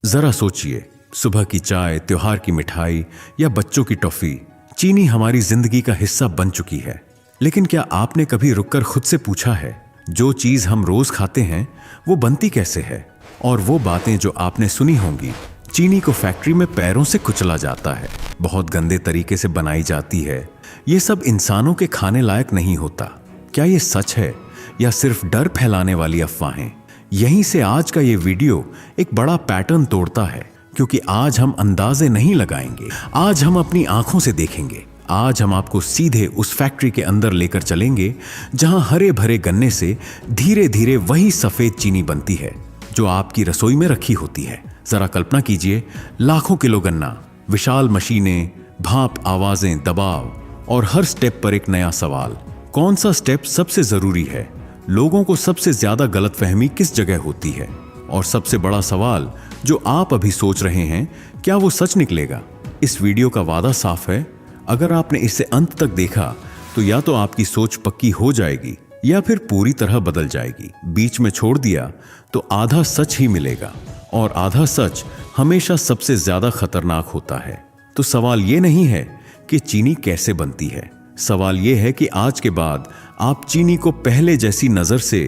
जरा सोचिए, सुबह की चाय, त्योहार की मिठाई या बच्चों की टॉफी, चीनी हमारी जिंदगी का हिस्सा बन चुकी है। लेकिन क्या आपने कभी रुककर खुद से पूछा है, जो चीज हम रोज खाते हैं वो बनती कैसे है? और वो बातें जो आपने सुनी होंगी, चीनी को फैक्ट्री में पैरों से कुचला जाता है, बहुत गंदे तरीके से बनाई जाती है, ये सब इंसानों के खाने लायक नहीं होता। क्या ये सच है या सिर्फ डर फैलाने वाली अफवाहें? यहीं से आज का ये वीडियो एक बड़ा पैटर्न तोड़ता है, क्योंकि आज हम अंदाजे नहीं लगाएंगे, आज हम अपनी आंखों से देखेंगे। आज हम आपको सीधे उस फैक्ट्री के अंदर लेकर चलेंगे जहां हरे भरे गन्ने से धीरे धीरे वही सफेद चीनी बनती है जो आपकी रसोई में रखी होती है। जरा कल्पना कीजिए, लाखों किलो गन्ना, विशाल मशीनें, भाप, आवाजें, दबाव और हर स्टेप पर एक नया सवाल। कौन सा स्टेप सबसे जरूरी है? लोगों को सबसे ज्यादा गलतफहमी किस जगह होती है? और सबसे बड़ा सवाल जो आप अभी सोच रहे हैं, क्या वो सच निकलेगा? इस वीडियो का वादा साफ है, अगर आपने इसे अंत तक देखा तो या तो आपकी सोच पक्की हो जाएगी या फिर पूरी तरह बदल जाएगी। बीच में छोड़ दिया तो आधा सच ही मिलेगा, और आधा सच हमेशा सबसे ज्यादा खतरनाक होता है। तो सवाल ये नहीं है कि चीनी कैसे बनती है, सवाल ये है कि आज के बाद आप चीनी को पहले जैसी नजर से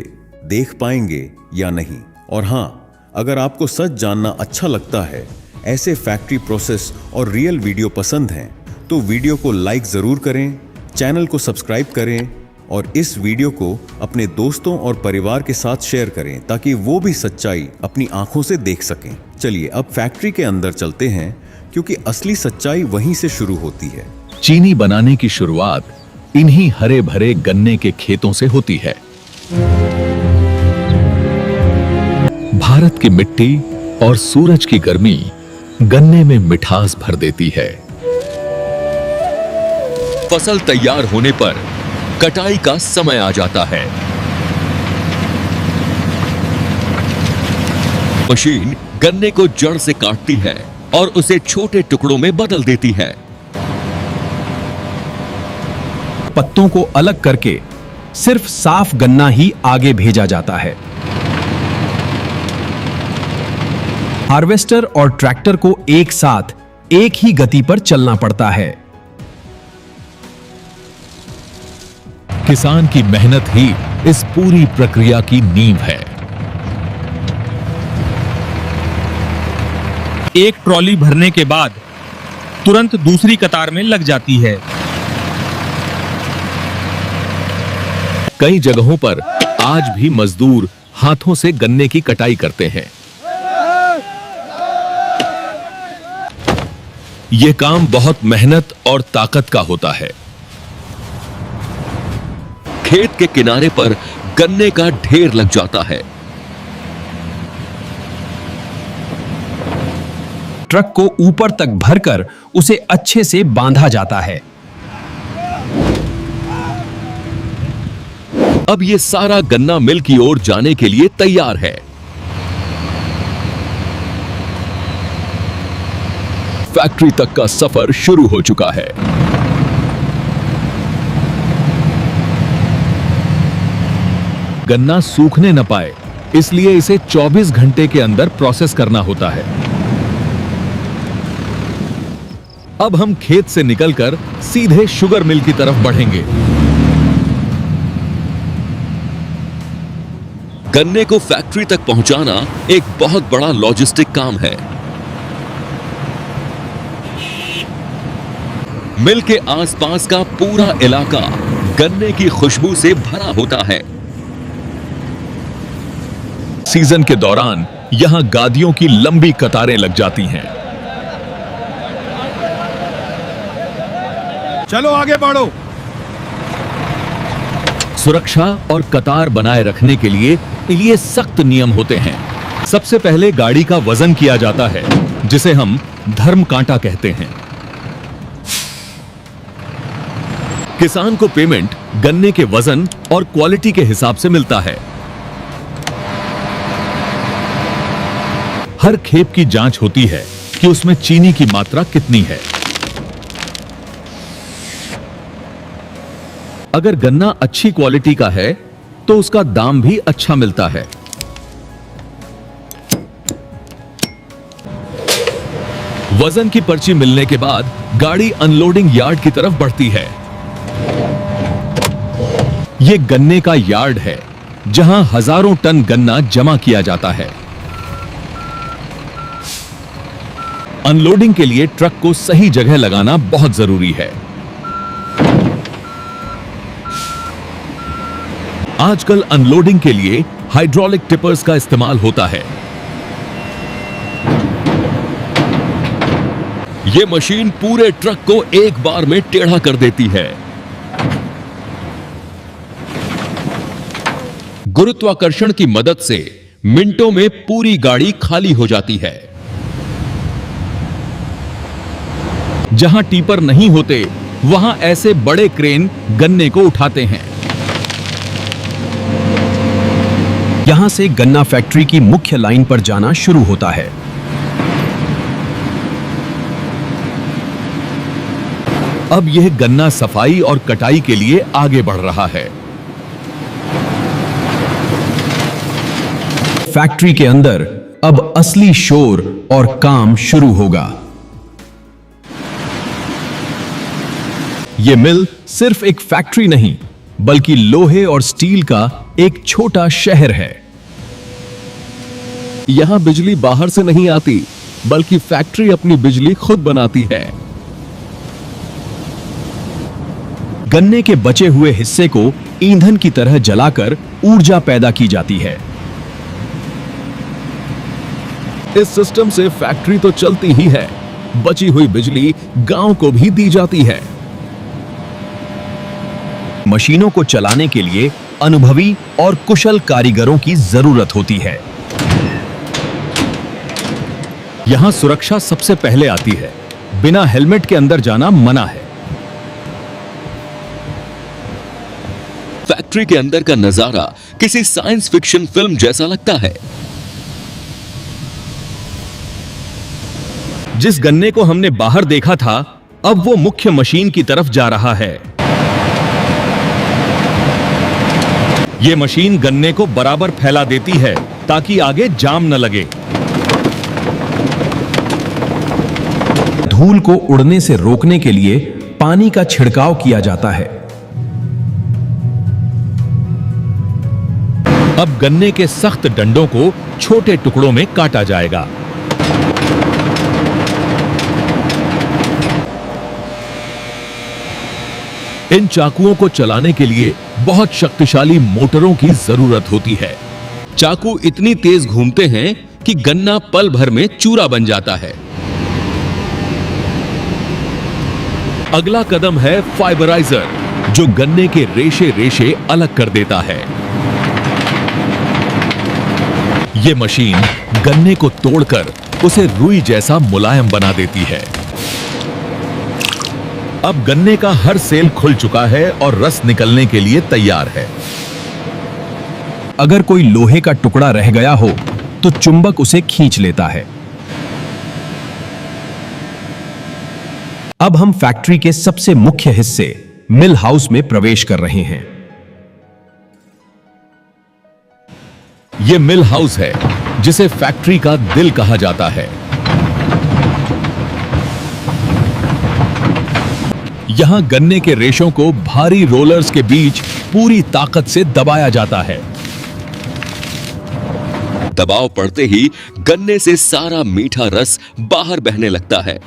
देख पाएंगे या नहीं। और हाँ, अगर आपको सच जानना अच्छा लगता है, ऐसे फैक्ट्री प्रोसेस और रियल वीडियो पसंद हैं, तो वीडियो को लाइक जरूर करें, चैनल को सब्सक्राइब करें और इस वीडियो को अपने दोस्तों और परिवार के साथ शेयर करें ताकि वो भी सच्चाई अपनी आंखों से देख सकें। चलिए अब फैक्ट्री के अंदर चलते हैं, क्योंकि असली सच्चाई वहीं से शुरू होती है। चीनी बनाने की शुरुआत इन्हीं हरे भरे गन्ने के खेतों से होती है। भारत की मिट्टी और सूरज की गर्मी गन्ने में मिठास भर देती है। फसल तैयार होने पर कटाई का समय आ जाता है। मशीन गन्ने को जड़ से काटती है और उसे छोटे टुकड़ों में बदल देती है। पत्तों को अलग करके सिर्फ साफ गन्ना ही आगे भेजा जाता है। हार्वेस्टर और ट्रैक्टर को एक साथ एक ही गति पर चलना पड़ता है। किसान की मेहनत ही इस पूरी प्रक्रिया की नींव है। एक ट्रॉली भरने के बाद तुरंत दूसरी कतार में लग जाती है। कई जगहों पर आज भी मजदूर हाथों से गन्ने की कटाई करते हैं। यह काम बहुत मेहनत और ताकत का होता है। खेत के किनारे पर गन्ने का ढेर लग जाता है। ट्रक को ऊपर तक भरकर उसे अच्छे से बांधा जाता है। अब यह सारा गन्ना मिल की ओर जाने के लिए तैयार है। फैक्ट्री तक का सफर शुरू हो चुका है। गन्ना सूखने न पाए, इसलिए इसे 24 घंटे के अंदर प्रोसेस करना होता है। अब हम खेत से निकलकर सीधे शुगर मिल की तरफ बढ़ेंगे। गन्ने को फैक्ट्री तक पहुंचाना एक बहुत बड़ा लॉजिस्टिक काम है। मिल के आसपास का पूरा इलाका गन्ने की खुशबू से भरा होता है। सीजन के दौरान यहां गादियों की लंबी कतारें लग जाती हैं। चलो आगे बढ़ो। सुरक्षा और कतार बनाए रखने के लिए सख्त नियम होते हैं। सबसे पहले गाड़ी का वजन किया जाता है, जिसे हम धर्म कांटा कहते हैं। किसान को पेमेंट गन्ने के वजन और क्वालिटी के हिसाब से मिलता है। हर खेप की जांच होती है कि उसमें चीनी की मात्रा कितनी है। अगर गन्ना अच्छी क्वालिटी का है तो उसका दाम भी अच्छा मिलता है। वजन की पर्ची मिलने के बाद गाड़ी अनलोडिंग यार्ड की तरफ बढ़ती है। यह गन्ने का यार्ड है जहां हजारों टन गन्ना जमा किया जाता है। अनलोडिंग के लिए ट्रक को सही जगह लगाना बहुत जरूरी है। आजकल अनलोडिंग के लिए हाइड्रोलिक टिपर्स का इस्तेमाल होता है। यह मशीन पूरे ट्रक को एक बार में टेढ़ा कर देती है। गुरुत्वाकर्षण की मदद से मिनटों में पूरी गाड़ी खाली हो जाती है। जहां टिपर नहीं होते वहां ऐसे बड़े क्रेन गन्ने को उठाते हैं। यहां से गन्ना फैक्ट्री की मुख्य लाइन पर जाना शुरू होता है। अब यह गन्ना सफाई और कटाई के लिए आगे बढ़ रहा है। फैक्ट्री के अंदर अब असली शोर और काम शुरू होगा। यह मिल सिर्फ एक फैक्ट्री नहीं, बल्कि लोहे और स्टील का एक छोटा शहर है। यहां बिजली बाहर से नहीं आती, बल्कि फैक्ट्री अपनी बिजली खुद बनाती है। गन्ने के बचे हुए हिस्से को ईंधन की तरह जलाकर ऊर्जा पैदा की जाती है। इस सिस्टम से फैक्ट्री तो चलती ही है, बची हुई बिजली गांव को भी दी जाती है। मशीनों को चलाने के लिए अनुभवी और कुशल कारीगरों की जरूरत होती है। यहां सुरक्षा सबसे पहले आती है। बिना हेलमेट के अंदर जाना मना है। फैक्ट्री के अंदर का नजारा किसी साइंस फिक्शन फिल्म जैसा लगता है। जिस गन्ने को हमने बाहर देखा था, अब वो मुख्य मशीन की तरफ जा रहा है। यह मशीन गन्ने को बराबर फैला देती है ताकि आगे जाम न लगे। धूल को उड़ने से रोकने के लिए पानी का छिड़काव किया जाता है। अब गन्ने के सख्त डंडों को छोटे टुकड़ों में काटा जाएगा। इन चाकुओं को चलाने के लिए बहुत शक्तिशाली मोटरों की जरूरत होती है। चाकू इतनी तेज घूमते हैं कि गन्ना पल भर में चूरा बन जाता है। अगला कदम है फाइबराइजर, जो गन्ने के रेशे रेशे अलग कर देता है। यह मशीन गन्ने को तोड़कर उसे रुई जैसा मुलायम बना देती है। अब गन्ने का हर सेल खुल चुका है और रस निकलने के लिए तैयार है। अगर कोई लोहे का टुकड़ा रह गया हो तो चुंबक उसे खींच लेता है। अब हम फैक्ट्री के सबसे मुख्य हिस्से मिल हाउस में प्रवेश कर रहे हैं। यह मिल हाउस है जिसे फैक्ट्री का दिल कहा जाता है। यहां गन्ने के रेशों को भारी रोलर्स के बीच पूरी ताकत से दबाया जाता है। दबाव पड़ते ही गन्ने से सारा मीठा रस बाहर बहने लगता है।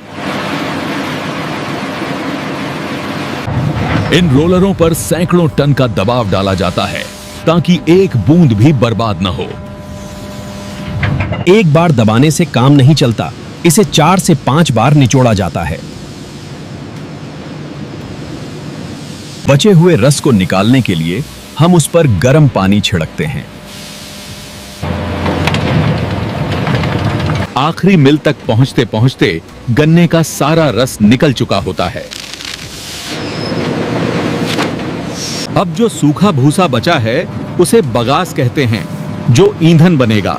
इन रोलरों पर सैकड़ों टन का दबाव डाला जाता है ताकि एक बूंद भी बर्बाद न हो। एक बार दबाने से काम नहीं चलता, इसे 4 से 5 बार निचोड़ा जाता है। बचे हुए रस को निकालने के लिए हम उस पर गर्म पानी छिड़कते हैं। आखिरी मिल तक पहुंचते पहुंचते गन्ने का सारा रस निकल चुका होता है। अब जो सूखा भूसा बचा है उसे बगास कहते हैं, जो ईंधन बनेगा।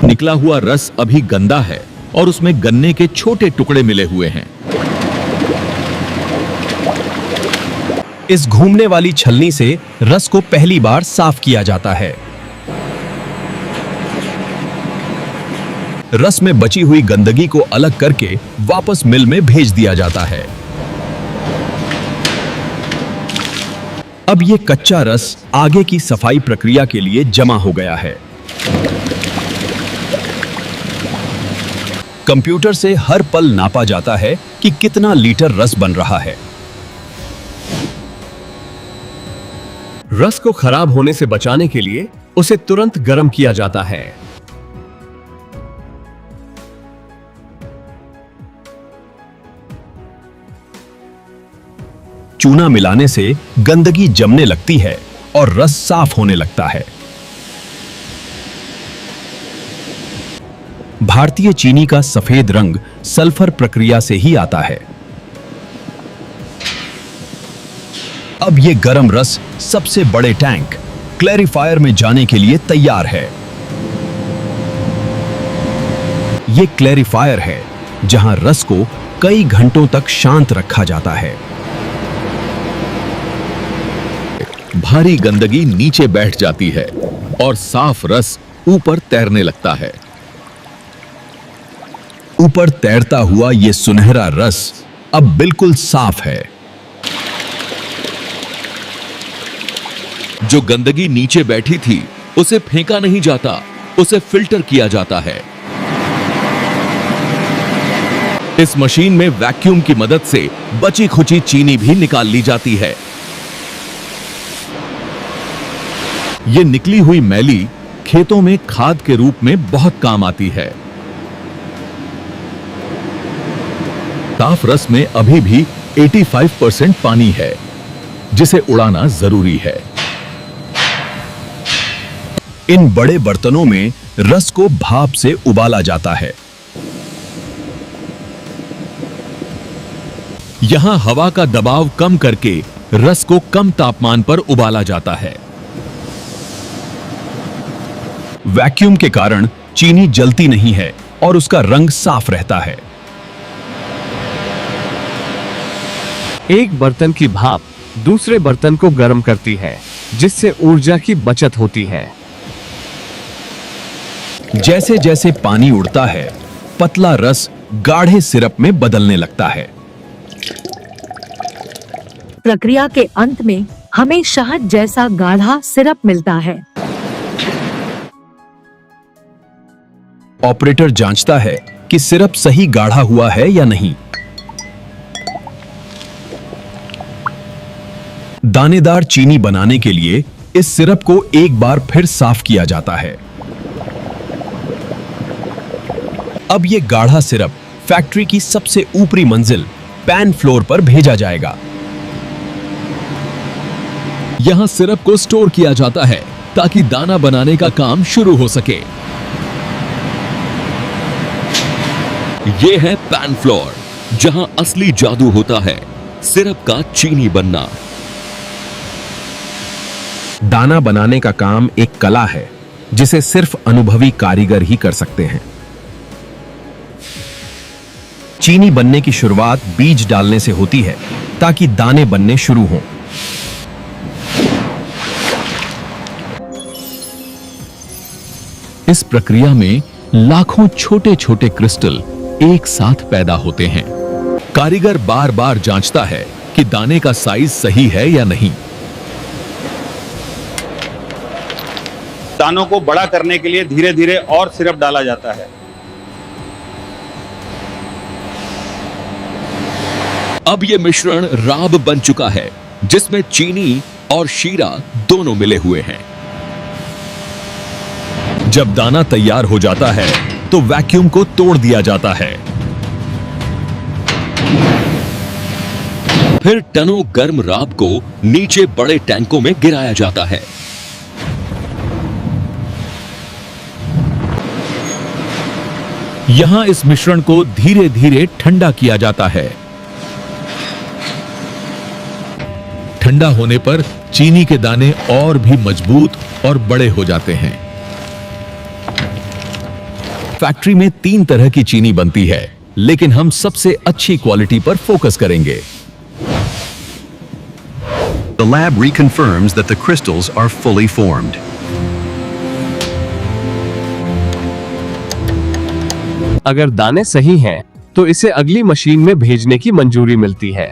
निकला हुआ रस अभी गंदा है और उसमें गन्ने के छोटे टुकड़े मिले हुए हैं। इस घूमने वाली छलनी से रस को पहली बार साफ किया जाता है। रस में बची हुई गंदगी को अलग करके वापस मिल में भेज दिया जाता है। अब ये कच्चा रस आगे की सफाई प्रक्रिया के लिए जमा हो गया है। कंप्यूटर से हर पल नापा जाता है कि कितना लीटर रस बन रहा है। रस को खराब होने से बचाने के लिए उसे तुरंत गर्म किया जाता है। चूना मिलाने से गंदगी जमने लगती है और रस साफ होने लगता है। भारतीय चीनी का सफेद रंग सल्फर प्रक्रिया से ही आता है। अब यह गर्म रस सबसे बड़े टैंक क्लैरिफायर में जाने के लिए तैयार है। यह क्लैरिफायर है जहां रस को कई घंटों तक शांत रखा जाता है। भारी गंदगी नीचे बैठ जाती है और साफ रस ऊपर तैरने लगता है। ऊपर तैरता हुआ यह सुनहरा रस अब बिल्कुल साफ है। जो गंदगी नीचे बैठी थी उसे फेंका नहीं जाता, उसे फिल्टर किया जाता है। इस मशीन में वैक्यूम की मदद से बची खुची चीनी भी निकाल ली जाती है। यह निकली हुई मैली खेतों में खाद के रूप में बहुत काम आती है। साफ रस में अभी भी 85% पानी है, जिसे उड़ाना जरूरी है। इन बड़े बर्तनों में रस को भाप से उबाला जाता है। यहां हवा का दबाव कम करके रस को कम तापमान पर उबाला जाता है। वैक्यूम के कारण चीनी जलती नहीं है और उसका रंग साफ रहता है। एक बर्तन की भाप दूसरे बर्तन को गर्म करती है, जिससे ऊर्जा की बचत होती है। जैसे जैसे पानी उड़ता है, पतला रस गाढ़े सिरप में बदलने लगता है। प्रक्रिया के अंत में हमें शहद जैसा गाढ़ा सिरप मिलता है। ऑपरेटर जांचता है कि सिरप सही गाढ़ा हुआ है या नहीं। दानेदार चीनी बनाने के लिए इस सिरप को एक बार फिर साफ किया जाता है। अब यह गाढ़ा सिरप फैक्ट्री की सबसे ऊपरी मंजिल पैन फ्लोर पर भेजा जाएगा। यहां सिरप को स्टोर किया जाता है ताकि दाना बनाने का काम शुरू हो सके। यह है पैन फ्लोर, जहां असली जादू होता है, सिरप का चीनी बनना। दाना बनाने का काम एक कला है जिसे सिर्फ अनुभवी कारीगर ही कर सकते हैं। चीनी बनने की शुरुआत बीज डालने से होती है ताकि दाने बनने शुरू हों। इस प्रक्रिया में लाखों छोटे छोटे क्रिस्टल एक साथ पैदा होते हैं। कारीगर बार बार जांचता है कि दाने का साइज सही है या नहीं। दानों को बड़ा करने के लिए धीरे धीरे और सिरप डाला जाता है। अब यह मिश्रण राब बन चुका है, जिसमें चीनी और शीरा दोनों मिले हुए हैं। जब दाना तैयार हो जाता है तो वैक्यूम को तोड़ दिया जाता है। फिर टनों गर्म राब को नीचे बड़े टैंकों में गिराया जाता है। यहां इस मिश्रण को धीरे धीरे ठंडा किया जाता है। ठंडा होने पर चीनी के दाने और भी मजबूत और बड़े हो जाते हैं। फैक्ट्री में 3 तरह की चीनी बनती है, लेकिन हम सबसे अच्छी क्वालिटी पर फोकस करेंगे। The lab reconfirms that the crystals are fully formed. अगर दाने सही हैं, तो इसे अगली मशीन में भेजने की मंजूरी मिलती है।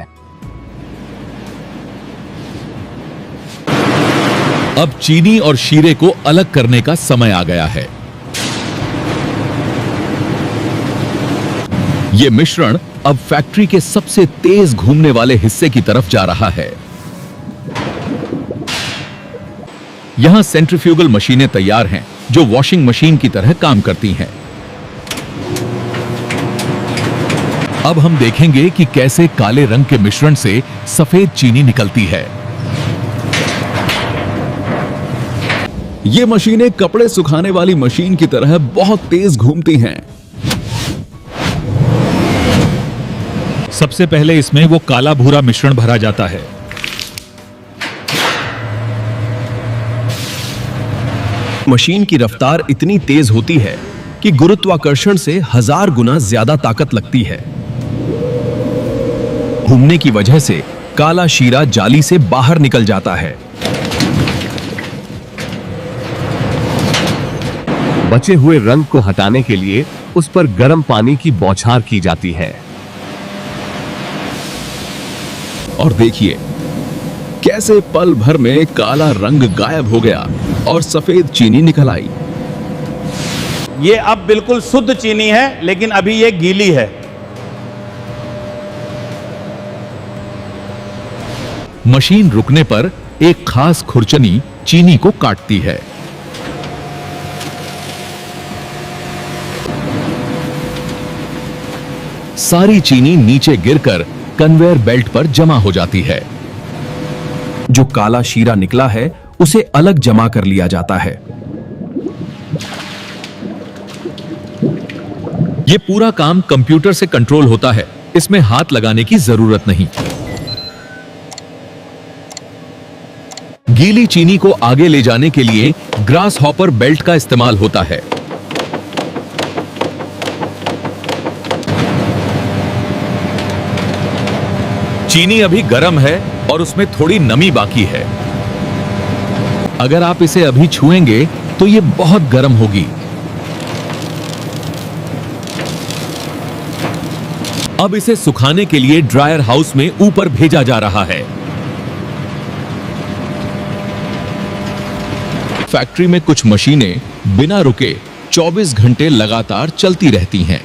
अब चीनी और शीरे को अलग करने का समय आ गया है। यह मिश्रण अब फैक्ट्री के सबसे तेज घूमने वाले हिस्से की तरफ जा रहा है। यहां सेंट्रीफ्यूगल मशीनें तैयार हैं, जो वॉशिंग मशीन की तरह काम करती हैं। अब हम देखेंगे कि कैसे काले रंग के मिश्रण से सफेद चीनी निकलती है। ये मशीनें कपड़े सुखाने वाली मशीन की तरह बहुत तेज घूमती हैं। सबसे पहले इसमें वो काला भूरा मिश्रण भरा जाता है। मशीन की रफ्तार इतनी तेज होती है कि गुरुत्वाकर्षण से 1000 गुना ज्यादा ताकत लगती है। घूमने की वजह से काला शीरा जाली से बाहर निकल जाता है। बचे हुए रंग को हटाने के लिए उस पर गर्म पानी की बौछार की जाती है। और देखिए कैसे पल भर में काला रंग गायब हो गया और सफेद चीनी निकल आई। ये अब बिल्कुल शुद्ध चीनी है, लेकिन अभी ये गीली है। मशीन रुकने पर एक खास खुरचनी चीनी को काटती है। सारी चीनी नीचे गिरकर कन्वेयर बेल्ट पर जमा हो जाती है। जो काला शीरा निकला है उसे अलग जमा कर लिया जाता है। यह पूरा काम कंप्यूटर से कंट्रोल होता है, इसमें हाथ लगाने की जरूरत नहीं। गीली चीनी को आगे ले जाने के लिए ग्रास हॉपर बेल्ट का इस्तेमाल होता है। चीनी अभी गर्म है और उसमें थोड़ी नमी बाकी है। अगर आप इसे अभी छुएंगे तो यह बहुत गर्म होगी। अब इसे सुखाने के लिए ड्रायर हाउस में ऊपर भेजा जा रहा है। फैक्ट्री में कुछ मशीनें बिना रुके 24 घंटे लगातार चलती रहती हैं।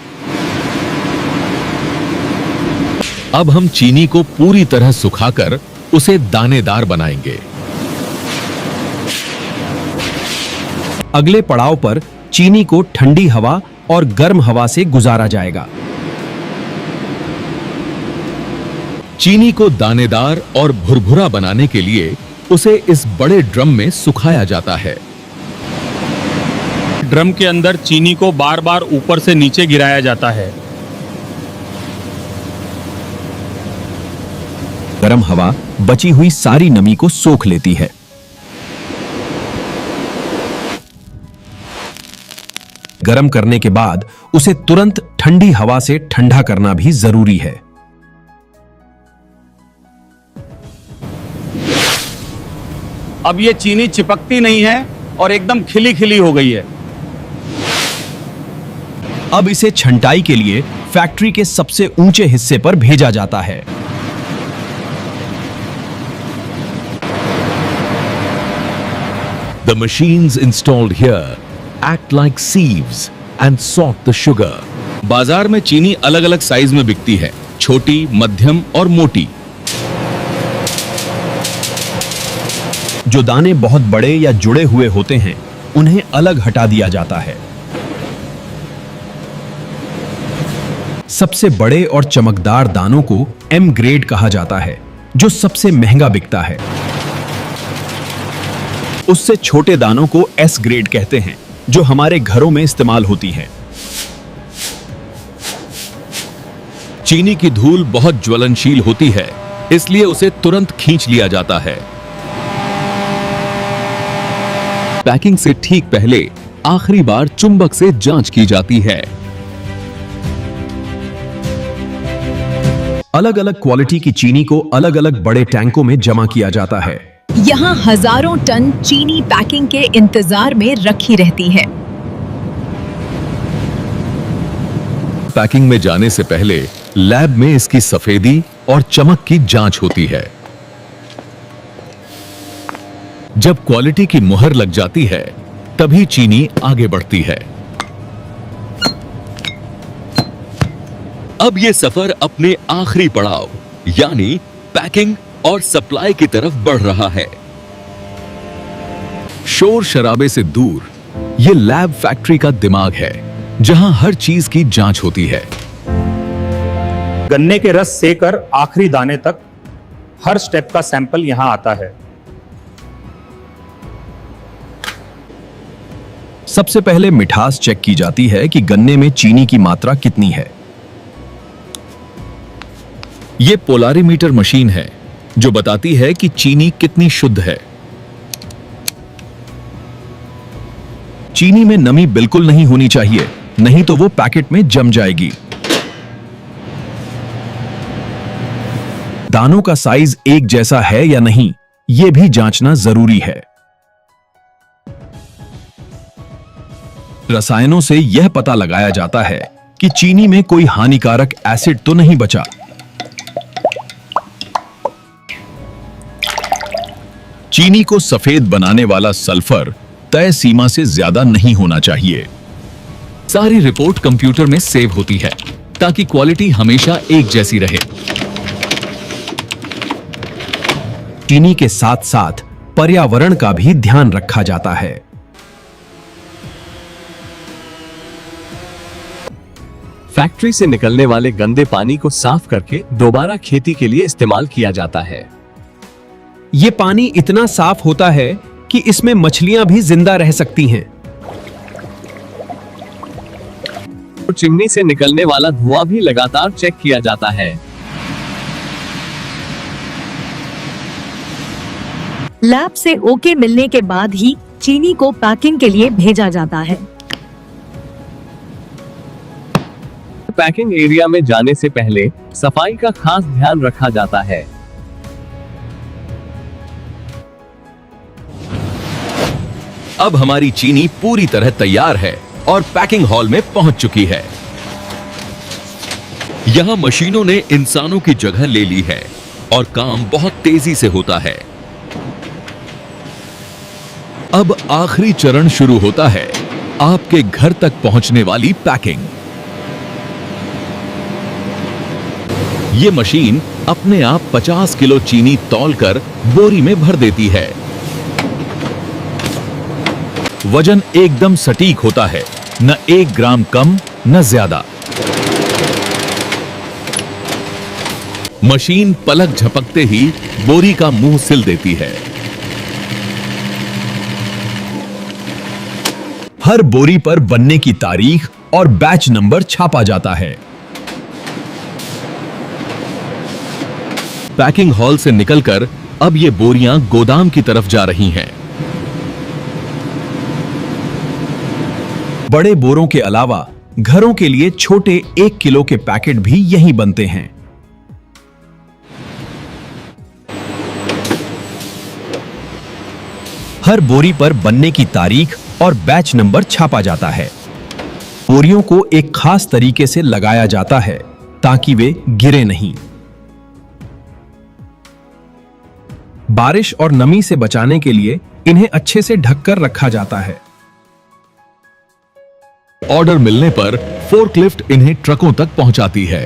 अब हम चीनी को पूरी तरह सुखाकर उसे दानेदार बनाएंगे। अगले पड़ाव पर चीनी को ठंडी हवा और गर्म हवा से गुजारा जाएगा। चीनी को दानेदार और भुरभुरा बनाने के लिए उसे इस बड़े ड्रम में सुखाया जाता है। ड्रम के अंदर चीनी को बार बार ऊपर से नीचे गिराया जाता है। गर्म हवा बची हुई सारी नमी को सोख लेती है। गर्म करने के बाद उसे तुरंत ठंडी हवा से ठंडा करना भी जरूरी है। अब ये चीनी चिपकती नहीं है और एकदम खिली खिली हो गई है। अब इसे छंटाई के लिए फैक्ट्री के सबसे ऊंचे हिस्से पर भेजा जाता है। The machines installed here act like sieves and sort the sugar. बाजार में चीनी अलग अलग साइज में बिकती है, छोटी, मध्यम और मोटी। जो दाने बहुत बड़े या जुड़े हुए होते हैं उन्हें अलग हटा दिया जाता है। सबसे बड़े और चमकदार दानों को एम ग्रेड कहा जाता है, जो सबसे महंगा बिकता है। उससे छोटे दानों को एस ग्रेड कहते हैं, जो हमारे घरों में इस्तेमाल होती है। चीनी की धूल बहुत ज्वलनशील होती है, इसलिए उसे तुरंत खींच लिया जाता है। पैकिंग से ठीक पहले आखिरी बार चुंबक से जांच की जाती है। अलग अलग क्वालिटी की चीनी को अलग अलग बड़े टैंकों में जमा किया जाता है। यहाँ हजारों टन चीनी पैकिंग के इंतजार में रखी रहती है। पैकिंग में जाने से पहले लैब में इसकी सफेदी और चमक की जांच होती है। जब क्वालिटी की मुहर लग जाती है तभी चीनी आगे बढ़ती है। अब यह सफर अपने आखिरी पड़ाव यानी पैकिंग और सप्लाई की तरफ बढ़ रहा है। शोर शराबे से दूर यह लैब फैक्ट्री का दिमाग है, जहां हर चीज की जांच होती है। गन्ने के रस से कर आखिरी दाने तक हर स्टेप का सैंपल यहां आता है। सबसे पहले मिठास चेक की जाती है कि गन्ने में चीनी की मात्रा कितनी है। यह पोलारीमीटर मशीन है जो बताती है कि चीनी कितनी शुद्ध है। चीनी में नमी बिल्कुल नहीं होनी चाहिए, नहीं तो वो पैकेट में जम जाएगी। दानों का साइज एक जैसा है या नहीं, यह भी जांचना जरूरी है। रसायनों से यह पता लगाया जाता है कि चीनी में कोई हानिकारक एसिड तो नहीं बचा। चीनी को सफेद बनाने वाला सल्फर तय सीमा से ज्यादा नहीं होना चाहिए। सारी रिपोर्ट कंप्यूटर में सेव होती है ताकि क्वालिटी हमेशा एक जैसी रहे। चीनी के साथ साथ पर्यावरण का भी ध्यान रखा जाता है। फैक्ट्री से निकलने वाले गंदे पानी को साफ करके दोबारा खेती के लिए इस्तेमाल किया जाता है। ये पानी इतना साफ होता है कि इसमें मछलियां भी जिंदा रह सकती हैं। और चिमनी से निकलने वाला धुआं भी लगातार चेक किया जाता है। लैब से ओके मिलने के बाद ही चीनी को पैकिंग के लिए भेजा जाता है। पैकिंग एरिया में जाने से पहले सफाई का खास ध्यान रखा जाता है। अब हमारी चीनी पूरी तरह तैयार है और पैकिंग हॉल में पहुंच चुकी है। यहां मशीनों ने इंसानों की जगह ले ली है और काम बहुत तेजी से होता है। अब आखिरी चरण शुरू होता है, आपके घर तक पहुंचने वाली पैकिंग। यह मशीन अपने आप 50 किलो चीनी तौलकर बोरी में भर देती है। वजन एकदम सटीक होता है, न 1 ग्राम कम न ज्यादा। मशीन पलक झपकते ही बोरी का मुंह सिल देती है। हर बोरी पर बनने की तारीख और बैच नंबर छापा जाता है। पैकिंग हॉल से निकलकर अब ये बोरियां गोदाम की तरफ जा रही हैं। बड़े बोरों के अलावा घरों के लिए छोटे 1 किलो के पैकेट भी यहीं बनते हैं। हर बोरी पर बनने की तारीख और बैच नंबर छापा जाता है। बोरियों को एक खास तरीके से लगाया जाता है ताकि वे गिरे नहीं। बारिश और नमी से बचाने के लिए इन्हें अच्छे से ढककर रखा जाता है। ऑर्डर मिलने पर फोर्कलिफ्ट इन्हें ट्रकों तक पहुंचाती है।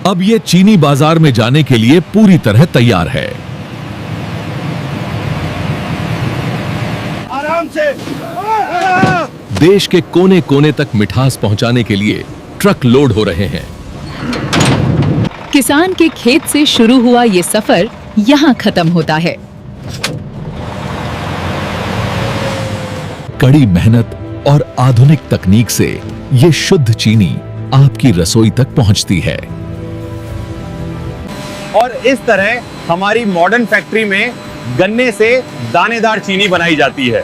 अब ये चीनी बाजार में जाने के लिए पूरी तरह तैयार है। आराम से। देश के कोने कोने तक मिठास पहुंचाने के लिए ट्रक लोड हो रहे हैं। किसान के खेत से शुरू हुआ ये सफर यहाँ खत्म होता है। कड़ी मेहनत और आधुनिक तकनीक से ये शुद्ध चीनी आपकी रसोई तक पहुंचती है। और इस तरह हमारी मॉडर्न फैक्ट्री में गन्ने से दानेदार चीनी बनाई जाती है।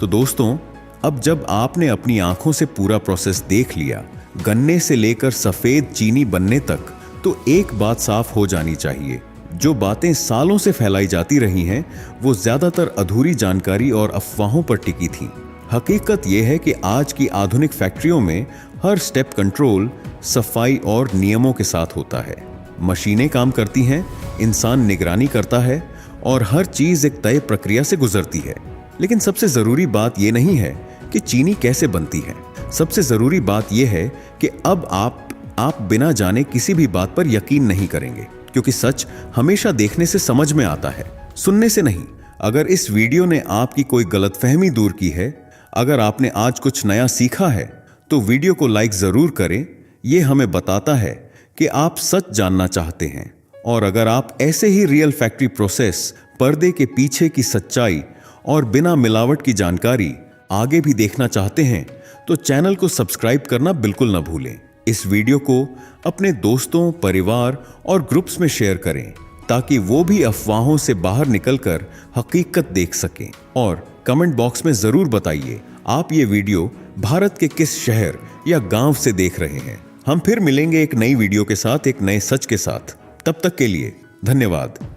तो दोस्तों, अब जब आपने अपनी आंखों से पूरा प्रोसेस देख लिया, गन्ने से लेकर सफेद चीनी बनने तक, तो एक बात साफ हो जानी चाहिए, जो बातें सालों से फैलाई जाती रही हैं, वो ज्यादातर अधूरी जानकारी और अफवाहों पर टिकी थीं। हकीकत यह है कि आज की आधुनिक फैक्ट्रियों में हर स्टेप कंट्रोल, सफाई और नियमों के साथ होता है। मशीनें काम करती हैं, इंसान निगरानी करता है और हर चीज एक तय प्रक्रिया से गुजरती है। लेकिन सबसे जरूरी बात यह नहीं है कि चीनी कैसे बनती है। सबसे जरूरी बात यह है कि अब आप बिना जाने किसी भी बात पर यकीन नहीं करेंगे, क्योंकि सच हमेशा देखने से समझ में आता है, सुनने से नहीं। अगर इस वीडियो ने आपकी कोई गलतफहमी दूर की है, अगर आपने आज कुछ नया सीखा है, तो वीडियो को लाइक जरूर करें। यह हमें बताता है कि आप सच जानना चाहते हैं। और अगर आप ऐसे ही रियल फैक्ट्री प्रोसेस, पर्दे के पीछे की सच्चाई और बिना मिलावट की जानकारी आगे भी देखना चाहते हैं, तो चैनल को सब्सक्राइब करना बिल्कुल न भूलें। इस वीडियो को अपने दोस्तों, परिवार और ग्रुप्स में शेयर करें, ताकि वो भी अफवाहों से बाहर निकलकर हकीकत देख सकें। और कमेंट बॉक्स में जरूर बताइए आप ये वीडियो भारत के किस शहर या गांव से देख रहे हैं। हम फिर मिलेंगे एक नई वीडियो के साथ, एक नए सच के साथ। तब तक के लिए धन्यवाद।